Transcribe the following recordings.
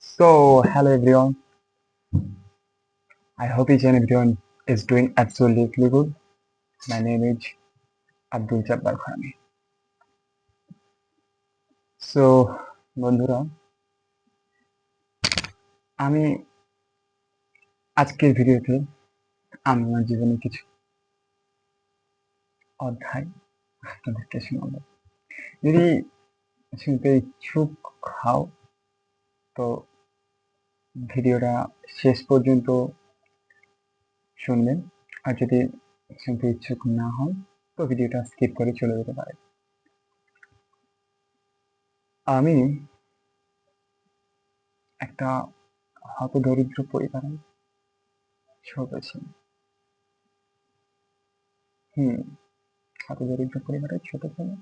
Hello everyone. I hope each and everyone is doing absolutely good. My name is Abdul Jabbar Khani. So, বন্ধুরা, আমি আজকের ভিডিওতে আমি আমার জীবনে কিছু অধ্যায় আপনাদেরকে শোনাবো। যদি শুনতে ইচ্ছুক হও তো ভিডিওটা শেষ পর্যন্ত শুনবেন, আর যদি শুনতে ইচ্ছুক না হন তো ভিডিওটা স্কিপ করে চলে যেতে পারে। আমি একটা হতদরিদ্র পরিবারে ছোট ছিলাম। হুম, হতদরিদ্র পরিবারের ছোট ছেলে।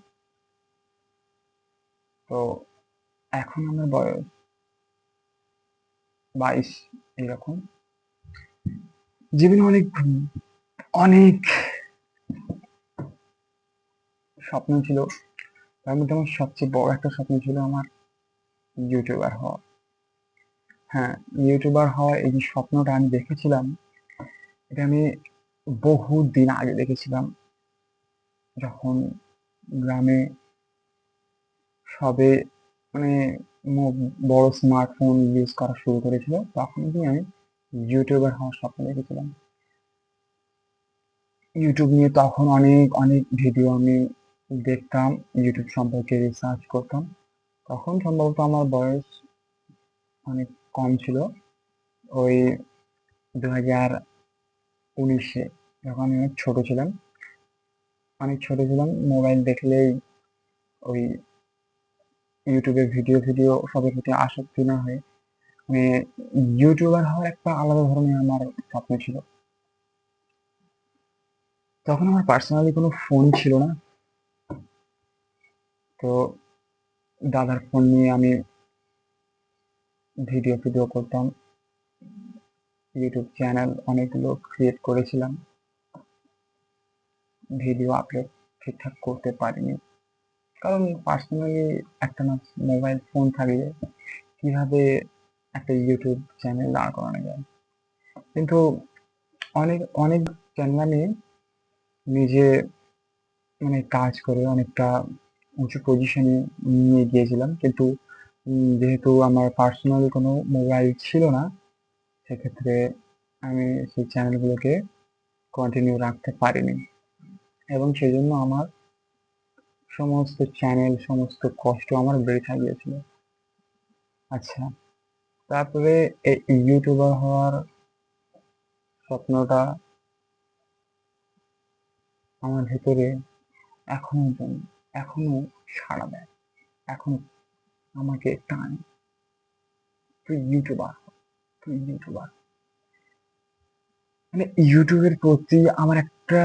তো এখন আমার বয়স 22 এরকম। জীবনে অনেক অনেক স্বপ্ন ছিল। তার মধ্যে আমার সবচেয়ে বড় একটা স্বপ্ন ছিল আমার ইউটিউবার হওয়া। হ্যাঁ, ইউটিউবার হওয়ার এই যে স্বপ্নটা আমি দেখেছিলাম, এটা আমি বহু দিন আগে দেখেছিলাম, যখন গ্রামে সবে মানে বড় স্মার্টফোন ইউজ করা শুরু করেছিল, তখন কি আমি ইউটিউবার হওয়ার স্বপ্ন দেখেছিলাম। ইউটিউব নিয়ে তখন অনেক অনেক ভিডিও আমি দেখতাম, ইউটিউব সম্পর্কে রিসার্চ করতাম। তখন সম্ভবত আমার বয়স অনেক কম ছিল, ওই 2019-এ, যখন আমি অনেক ছোট ছিলাম। মোবাইল দেখলেই ওই ইউটিউবের ভিডিও ভিডিও সবের প্রতি আসক্তি না হয়ে মানে ইউটিউবার হওয়ার একটা আলাদা ধরনের আমার স্বপ্ন ছিল। তখন আমার পার্সোনালি কোনো ফোন ছিল না, তো দাদার ফোন নিয়ে আমি ভিডিও ভিডিও করতাম। ইউটিউব চ্যানেল অনেকগুলো ক্রিয়েট করেছিলাম, ভিডিও আপলোড ঠিকঠাক করতে পারিনি, কারণ পার্সোনালি একটা না মোবাইল ফোন থাকলে কিভাবে একটা ইউটিউব চ্যানেল দাঁড় করানো যায়। কিন্তু অনেক অনেক চ্যানেল আমি নিজে কাজ করে অনেকটা উঁচু পজিশনে নিয়ে গিয়েছিলাম, কিন্তু যেহেতু আমার পার্সোনালি কোনো মোবাইল ছিল না, সেক্ষেত্রে আমি সেই চ্যানেলগুলোকে কন্টিনিউ রাখতে পারিনি, এবং সেই জন্য আমার সমস্ত চ্যানেল সমস্ত কষ্ট আমার বৃথা গিয়েছিল। আচ্ছা, তারপরে এই ইউটিউবার হওয়ার স্বপ্নটা আমার ভেতরে এখনো এখনো সাড়া দেয়, এখনো আমাকে টানে, তুই ইউটিউবার হ, তুই ইউটিউবার। ইউটিউবের প্রতি আমার একটা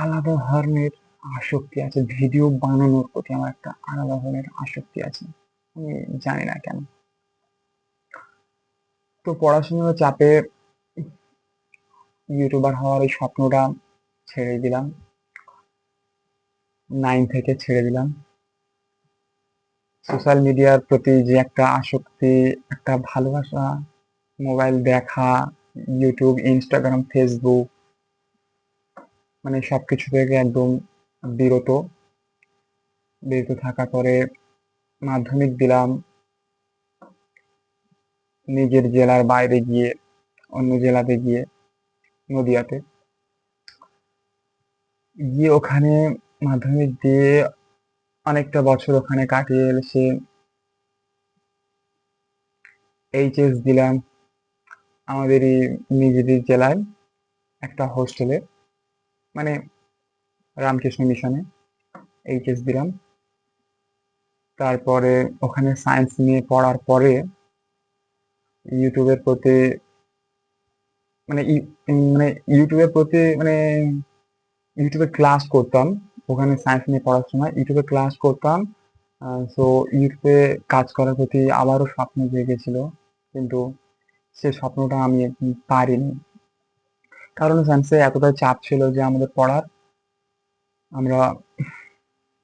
আলাদা ধরনের আসক্তি আছে, ভিডিও বানানোর প্রতি আমার একটা আলাদা ধরনের আসক্তি আছে, আমি জানি না কেন। তো পড়াশোনার চাপে ইউটিউবার হওয়ার এই স্বপ্নটা ছেড়ে দিলাম, 9 থেকে ছেড়ে দিলাম। সোশ্যাল মিডিয়ার প্রতি যে একটা আসক্তি, একটা ভালোবাসা, মোবাইল দেখা, ইউটিউব, ইনস্টাগ্রাম, ফেসবুক, সবকিছু থেকে একদম বিরত বিরত থাকার পরে মাধ্যমিক দিলাম নিজের জেলার বাইরে গিয়ে, অন্য জেলাতে গিয়ে, নদিয়াতে গিয়ে ওখানে মাধ্যমিক দিয়ে অনেকটা বছর ওখানে কাটিয়ে এসে এইচএস দিলাম আমাদেরই নিজেদের জেলায় একটা হোস্টেলে, মানে রামকৃষ্ণ মিশনে এইচএস দিলাম। তারপরে ওখানে সায়েন্স নিয়ে পড়ার পরে ইউটিউবের প্রতি মানে ই- মানে ইউটিউবের প্রতি ইউটিউবে ক্লাস করতাম। ওখানে সায়েন্স নিয়ে পড়ার সময় ইউটিউবে ক্লাস করতাম। তো ইউটিউবে কাজ করার প্রতি আবারও স্বপ্ন জেগেছিল, কিন্তু সে স্বপ্নটা আমি পারিনি, কারণ সায়েন্সে এতটাই চাপ ছিল যে আমাদের পড়ার, আমরা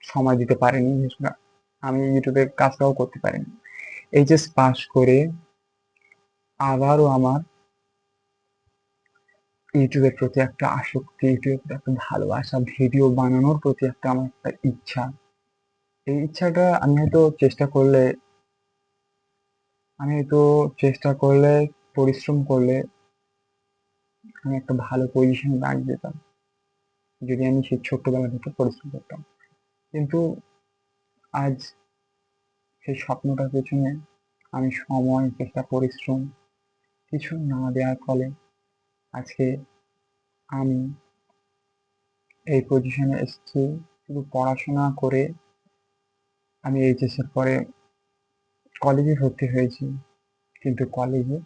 সময় দিতে পারিনি। বিশেষ করে আমি ইউটিউবে কাজটাও করতে পারিনি। এইচএস পাস করে আবারও আমার ইউটিউবের প্রতি একটা আসক্তি, ইউটিউবের প্রতি একটা ভালোবাসা, ভিডিও বানানোর প্রতি একটা আমার একটা ইচ্ছা। এই ইচ্ছাটা আমি হয়তো চেষ্টা করলে পরিশ্রম করলে আমি একটা ভালো পজিশনে দাঁড়িয়ে যেতাম, যদি আমি সেই ছোট্টবেলা থেকে পরিশ্রম করতাম। কিন্তু আজ সেই স্বপ্নটার পেছনে আমি সময়, চেষ্টা, পরিশ্রম কিছু না দেওয়ার ফলে আজকে আমি এই পজিশনে এসেছি। শুধু পড়াশোনা করে আমি এইচএস এর পরে কলেজে ভর্তি হয়েছি, কিন্তু কলেজে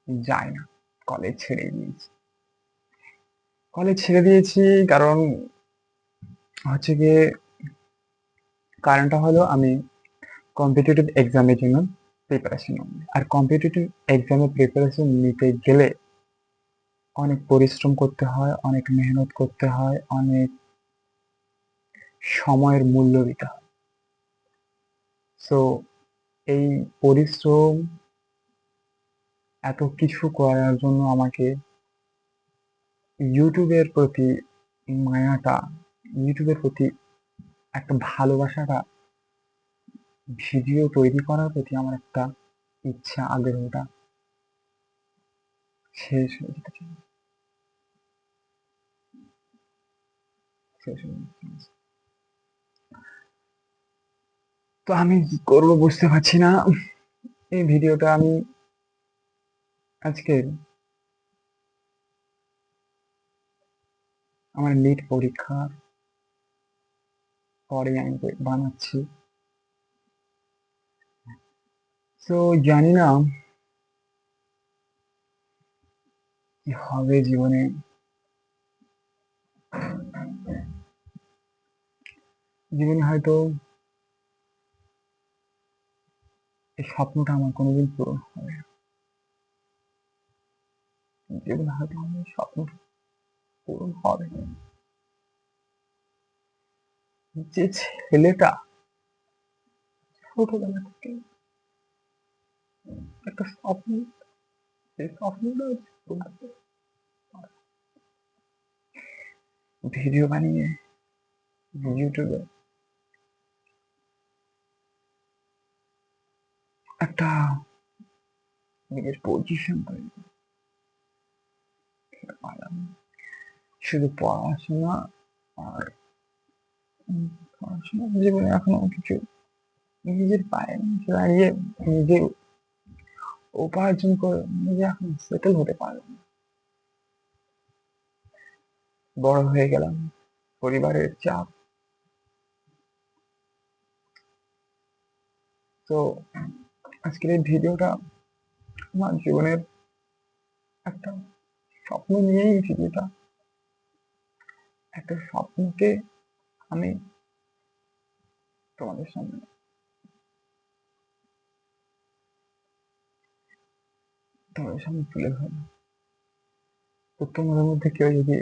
যাই না, কলেজ ছেড়ে দিয়েছি। কলেজ ছেড়ে দিয়েছি কারণ হচ্ছে গিয়ে কারণটা হলো আমি কম্পিটিটিভ এক্সামের জন্য প্রিপারেশন নিই। আর কম্পিটিটিভ এক্সামের প্রিপারেশন নিতে গেলে অনেক পরিশ্রম করতে হয়, অনেক মেহনত করতে হয়, অনেক সময়ের মূল্য দিতে হয়। সো এই পরিশ্রম, এত কিছু করার জন্য আমাকে ইউটিউবের প্রতি মায়াটা, ইউটিউবের প্রতি একটা ভালোবাসাটা, ভিডিও তৈরি করার প্রতি আমার একটা ইচ্ছা, আগ্রহটা শেষ হয়ে যেতে চাই, শেষ হয়ে যেতে চাইছে। তো আমি কি করবো বুঝতে পারছি না। এই ভিডিওটা আমি আজকে আমার নিট পরীক্ষার পরে আমি বানাচ্ছি। তো জানি না কি হবে জীবনে। জীবনে হয়তো এই স্বপ্নটা আমার কোনোদিন পূরণ হবে না। জীবনে হয়তো আমার এই স্বপ্নটা পূরণ হবে না। যে ছেলেটা ছোটবেলা থেকে একটা স্বপ্ন, সেই স্বপ্নটা আজ পূরণ করতে পারে। ভিডিও বানিয়ে ইউটিউবে একটা নিজের পজিশন তৈরি করতে পারলাম। শুধু পড়াশোনা আর পড়াশোনা জীবনে এখনো কিছু নিজের পায়ে দাঁড়িয়ে নিজে উপার্জন করে নিজে এখন সেটেল হতে পারলাম না। বড় হয়ে গেলাম, পরিবারের চাপ। তো আজকের এই ভিডিওটা আমার জীবনের একটা স্বপ্ন নিয়েই ভিডিওটা। একটা স্বপ্নকে আমি তোমাদের সামনে তুলে ধরলাম। তো তোমাদের মধ্যে কেউ যদি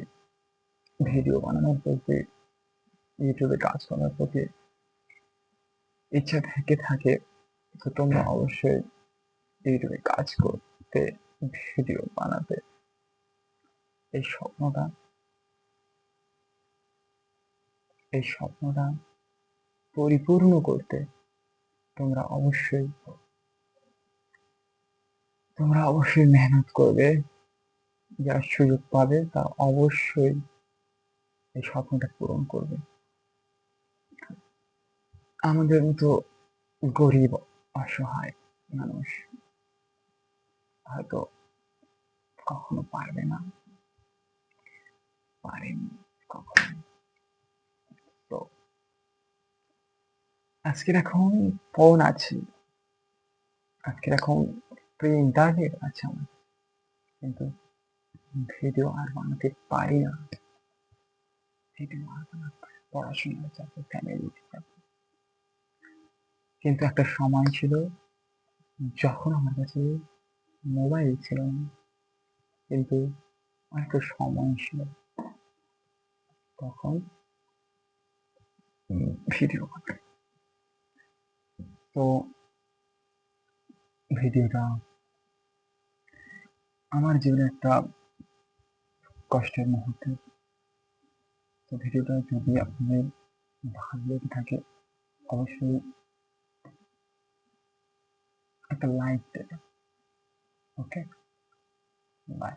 ভিডিও বানানোর প্রতি, ইউটিউবে কাজ করার প্রতি ইচ্ছা থেকে থাকে, তো তোমরা অবশ্যই ইউটিউবে কাজ করতে, ভিডিও বানাতে, এই স্বপ্নটা এই স্বপ্নটা পরিপূর্ণ করতে তোমরা অবশ্যই মেহনত করবে। যারা সুযোগ পাবে তারা অবশ্যই এই স্বপ্নটা পূরণ করবে। আমাদের মতো গরিব, অসহায় মানুষ হয়তো কখনো পারবে না, পারেনি কখনো। তো আজকে এখন ফোন আছে, আজকে এখন ফ্রি ইন্টারনেট আছে আমার, কিন্তু ভিডিও আর বানাতে পারি না। ভিডিও আর বানাতে পারি না। পড়াশোনার চাপে, ফ্যামিলির চাপে। কিন্তু একটা সময় ছিল যখন আমার কাছে মোবাইল ছিল না, কিন্তু একটা সময় ছিল তখন ভিডিও বানাই। তো ভিডিওটা আমার জীবনে একটা কষ্টের মুহূর্ত। তো ভিডিওটা যদি আপনাদের ভালো লেগে থাকে অবশ্যই একটা লাইক দেবেন। ওকে, বাই।